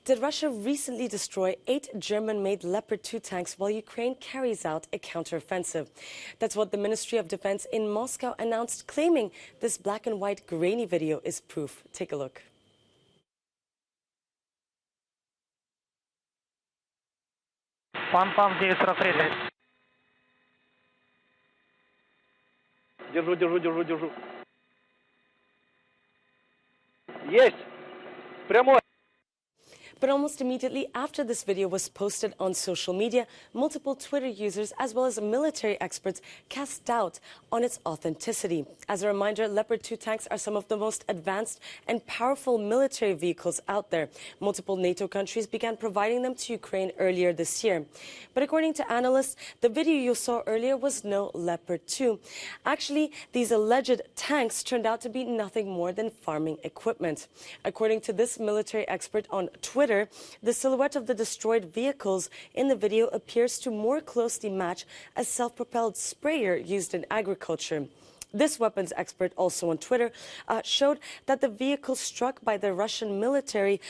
Did Russia recently destroy 8 German-made Leopard 2 tanks while Ukraine carries out a counteroffensive? That's what the Ministry of Defense in Moscow announced, claiming this black and white grainy video is proof. Take a look. Пам-пам, 943. Держу. Есть! Прямой! But almost immediately after this video was posted on social media, multiple Twitter users as well as military experts cast doubt on its authenticity. As a reminder, Leopard 2 tanks are some of the most advanced and powerful military vehicles out there. Multiple NATO countries began providing them to Ukraine earlier this year. But according to analysts, the video you saw earlier was no Leopard 2. Actually, these alleged tanks turned out to be nothing more than farming equipment. According to this military expert on Twitter, the silhouette of the destroyed vehicles in the video appears to more closely match a self-propelled sprayer used in agriculture. This weapons expert, also on Twitter, showed that the vehicle struck by the Russian military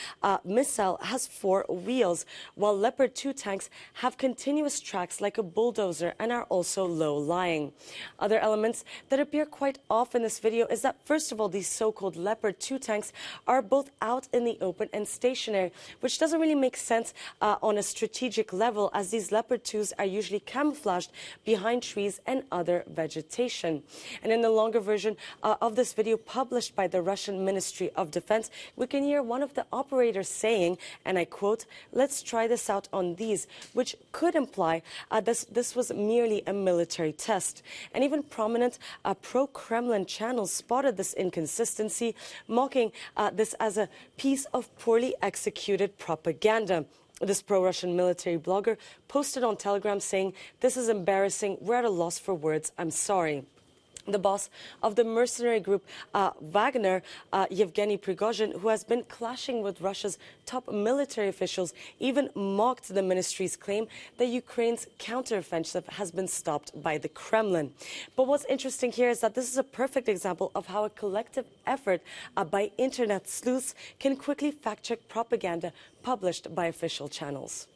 missile has 4 wheels, while Leopard 2 tanks have continuous tracks like a bulldozer and are also low-lying. Other elements that appear quite off in this video is that, first of all, these so-called Leopard 2 tanks are both out in the open and stationary, which doesn't really make sense on a strategic level, as these Leopard 2s are usually camouflaged behind trees and other vegetation. And in the longer version of this video published by the Russian Ministry of Defense, we can hear one of the operators saying, and I quote, "Let's try this out on these," which could imply this was merely a military test. And even prominent pro-Kremlin channels spotted this inconsistency, mocking this as a piece of poorly executed propaganda. This pro-Russian military blogger posted on Telegram saying, "This is embarrassing. We're at a loss for words. I'm sorry." The boss of the mercenary group Wagner, Yevgeny Prigozhin, who has been clashing with Russia's top military officials, even mocked the ministry's claim that Ukraine's counteroffensive has been stopped by the Kremlin. But what's interesting here is that this is a perfect example of how a collective effort by internet sleuths can quickly fact-check propaganda published by official channels.